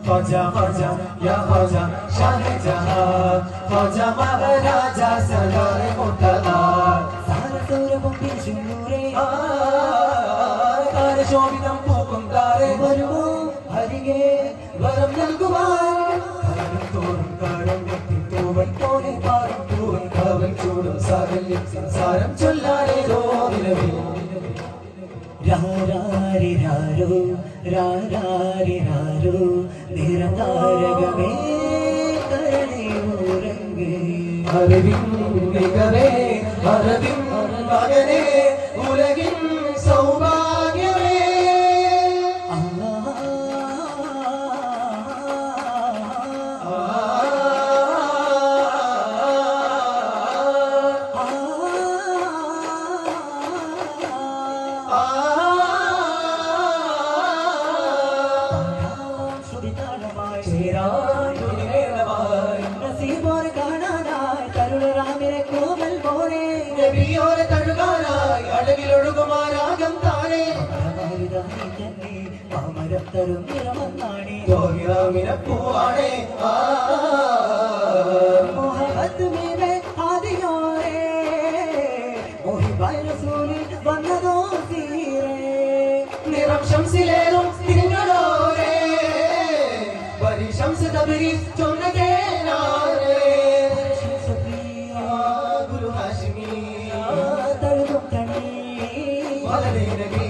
ख्वाजा ख्वाजा या ख्वाजा शाह जहां ख्वाजा महाराजा सरदार मुर्तजा सारा सौरभം പിരിശൂരേ താരശോഭിതം പൂക്കും താരേ വരുമോ ഹരികേ വരം നൽകുവാൻ കരം തോറും കരം വെട്ടി തൂവൽ പോലെ പാറും തൂവൽ കവൽ ചൂടും സാഗല്യം സംസാരം ചൊല്ലാനേതോ നിലവിൽ രാരാരിരാരോ രാരാരിരാരോ നിറതാരകമേ കരണേ ഉറങ്ങേ അറിവിൻ മികവേ അറിവിൻ മകനേ ഉലകിൻ സൗഭാഗ്യമേ നിറം ശംസിലേറും തിരിഞ്ഞോരേ വരി ശംസ് തബരി ചൊന്നകേനാരേ ഗുരു ഹാഷിമി തഴുകും കണ്ണീ വളരെ നബി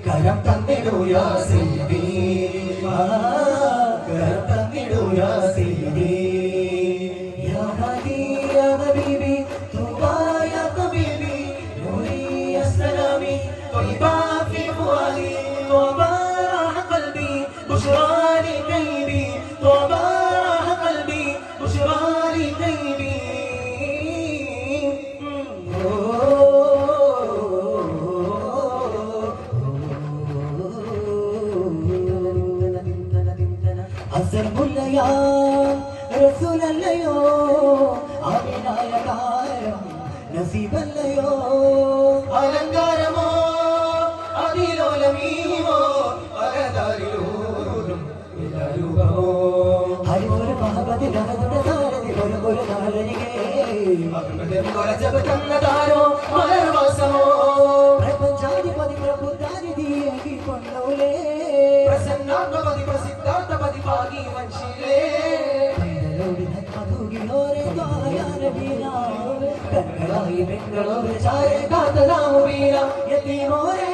കരം തന്നിടൂ യാ സയ്യിദി കരം തന്നിടൂ യാ സയ്യിദി യാ ഹദി യാ ഹബീബി തുബാ യാ ഹബീബി നൂരി അസ്സലാമി ത്വയ്ബാ ഫി ഫുആദി ത്വബാ ഖൽബി ബുശ്റാ ലി ഖൈബി ത്വബാ ഖൽബി ബുശ്റാ ലി ഖൈബി അസർമുല്ലയാ റസൂലല്ലയോ അഭിനയകാരം നസീബല്ലയോ അലങ്കാരമോ അതിലോലമീമോ അരതാരിലൂരും രൂപമോ ഹരിപുര മഹബതി രഹതുടെ താരതി ഒരു നാലരികെ ജപ തന്നതാരോ മലർവാസമോ പ്രപഞ്ചാധിപതി പ്രബുദ്ധാനിധിയേകി കൊണ്ടോലേ പ്രസന്നാത്മപതി പ്രസിദ്ധാർത്ഥപതി പാകി വൻശിലേ കണ്ണളായി പെങ്ങളോട് ചാരെ കാത്തതാമു വീര യതീമോരേ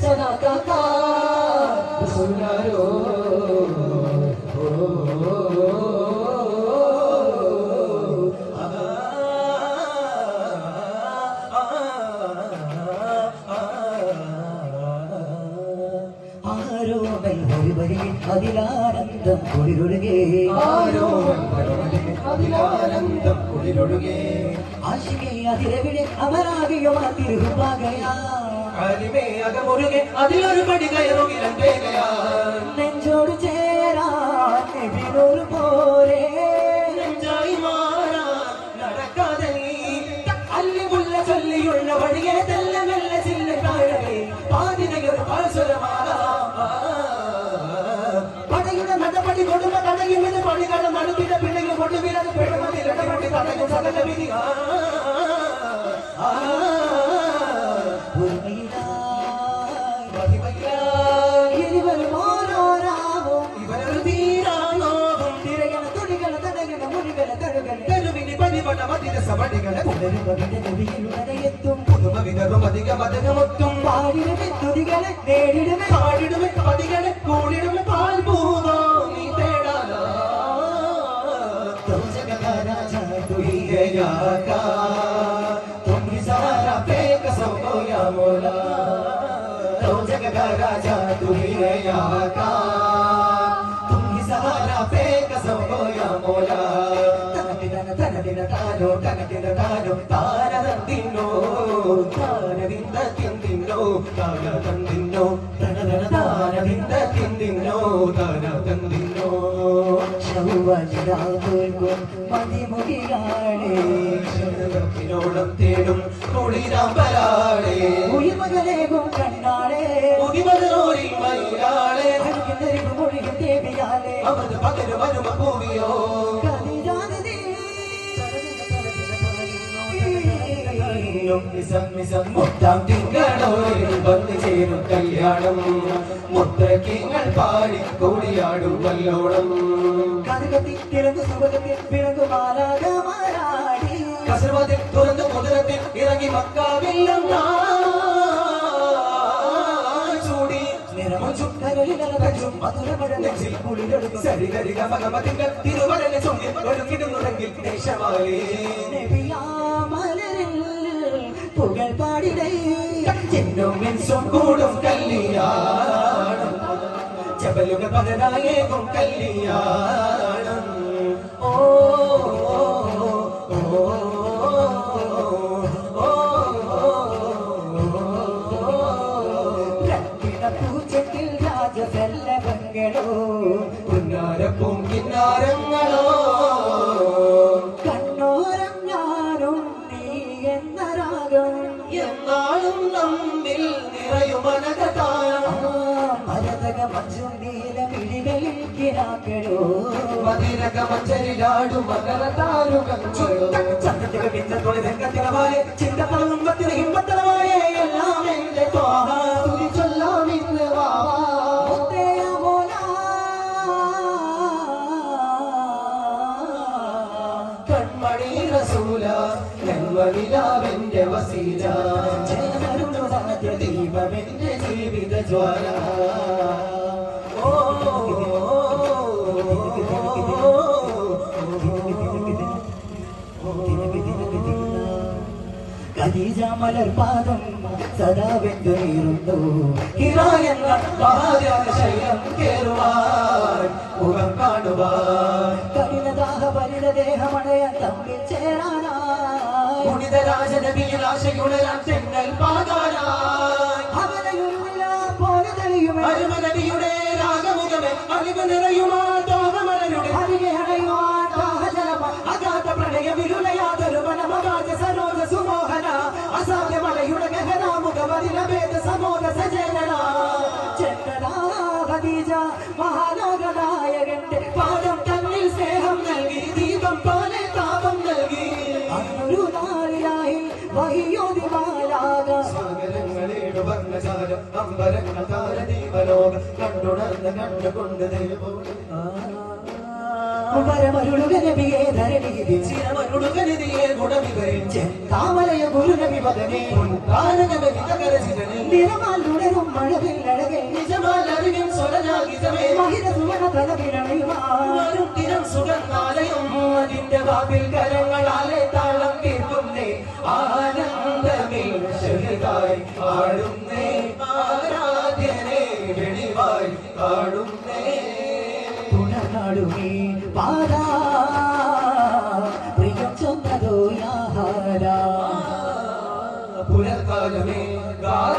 സദാ കാക്കാ സുനാരോ അതിലാനന്ദം കുളിരൊഴുകേ അതിലാനന്ദം കുളിരൊഴുകേ ആശികേ അതിരവിടെ അമരാകിയോ തിരുപാകയാ അലിമേ അകമുരുകെ അതിലൊരു പടി കയറുകിലോ നെഞ്ചോട് ചേരാൻ നബിനൂറ് പോലെ നെഞ്ചായി മാറാൻ നടക്കാതെ അല്ലിമുള്ള ചൊല്ലിയുള്ള വഴിയെ തെല്ല മെല്ല ചില്ല കാഴകേ പാതിനകർ പാൽസ്വരമാകാം നടപടി കൊടുമ തടയുന്നത് പണികളും അടുപ്പിട പിള്ളയും ഒടുവിലത് പെടുമതിൽ ഇടപെട്ടി തടയും സകല വിധി ഇവരും ഓരോരാവും ഇവരൊരു തീരാനോവും തിരകണ തുടികള തടകണ മുടികള തഴുകണ തെരുവിനി പതിവട മതിര സവടികളെ എത്തും പുതുമ വിതറും അധികം അധികമൊത്തും പാടിടുമേ തുടികളെ നേടിടുമേ പാടിടുമേ പതികളെ കൂടിടുമേ പാൽപൂവോ നീ തേടാലോ രാജാ തുയ്യയാകാ തുമ്ഹി സാരാ പേക സോ യാ മോലാ ജഗ രാജാ തുയ്യയാകാ തുമ്ഹി സാരാ പേക സോ യാ മോലാ തനതിന താനോ തനതിന താനോ താനദിനോ താനദിന താന തന്നിന്നോ തന തന താന തിന്ത തിന്നിന്നോ താന തന്നിന്നോ ശൗവലിരാകും മതിമുകിലാളേ ശരത്തിനോളം തേടും കുളിരാമ്പലാളേ ഉയിർമകളേകും കണ്ണാളേ മുടിമലരോരിൽ മയിലാളേ അരികിൽ മൊഴിയും ദേവിയാളേ അവത് പകരു വരുമ പൂവിയോ മുത്താം തിങ്കളോരിൽ വന്നു ചേരും കല്യാണം മുത്തക്കിങ്ങൾ പാടി കൂടിയാടും വല്ലോളം കസർവാതിൽ തുറന്നു മുതലത്തിൽ ഇറങ്ങി മക്കാവില്ലും ചൂടി തിരുവടനെ ചൊല്ലി ഒരുക്കിടുന്നുണ്ടെങ്കിൽ ദേശവാലി പുകൾ പാടിടേ ചിന്നും മിൻസും കൂടും കല്യാണം ജബലുകൾ പകരായേകും കല്യാണം ഓ പൂച്ചത്തിൽ രാജസല്ലഭങ്ങളോ പുന്നാരപ്പും കിന്നാരങ്ങളോ കണ്ണോരം ഞാനും നീ എന്ന രാഗം എന്നാളും നമ്മിൽ നിറയുമനകതാളം മരതക മഞ്ചും നീലമിഴികളിൽ കിരാക്കളോ മതിരക മഞ്ചരിലാടും മകരതാരുകളോ ചന്ദ്രത്തിക ബിന്ദത്തോടെ രംഗത്തിലമായ ചിന്തകളും ഹിമ്മത്തലമായ എല്ലാം എന്റെ തുതി ചൊല്ലാം ഇന്ന് വാവാ കൺമണി റസൂല നന്മനിലാവെന്റെ വസീല ദീപമെന്റെ ജീവിത ജ്വാല ഓ ഖദീജ മലർപാദം സദാ വെന്തു നീറുന്നു ഹിറായെന്ന മഹാശൈലം കേറുവാൻ മുഖം കാണുവാൻ കഠിനദാഹ പരിണ ദേഹമണയാൻ തമ്മിൽ ചേരാനായി പുണിതരാജനബിയിൽ ആശയുണരാൻ തെന്നൽ പാകാനായി അവനയൊരുമില്ല പോലെ തെളിയുമേ അരുമനബിയുടെ രാഗമുഖമേ അഴിവ് നിറയുമാ തോഹമലരുടെ അരികെ അണയുവാൻ ദാഹജലമ അഗാധ പ്രണയ വിരുലയാതൊരു മനമകാജ സരോജ സുമോഹന അസാധ്യമലയുടെ ഗഹനാമുഖമതിലഭേദ സമോദ സജനന ചെന്നദാ ഖദീജ മഹാനാഗനായകന്റെ പാദം തന്നിൽ സ്നേഹം നൽകി ദീപം പോലെ താപം നൽകി അന്നൊരു നാളിലായി വഹിയോതി മാലാക സാഗരങ്ങളേടു വർണ്ണജാലം അമ്പരങ്ങൾ താരദീപലോകം കണ്ടുണർന്ന് കണ്ടുകൊണ്ട് വരമരുളുകനബിയെ ധരണിയിൽ ചിരമരുളുകരുതിയെ ഗുണവിവരിച്ച് താമരയ ഗുരുനബി പദമേ താരകരചിതനെ നിറമാൽ ഉണരും മഴവില്ലഴകെ നിജമാൽ അറിവിൻ സ്വരനാഗിതമേ മഹിത സുവന തലവിരണയുമാ ദിനം സുഗന്ധാലയം അതിന്റെ വാതിൽ കരങ്ങളാലേ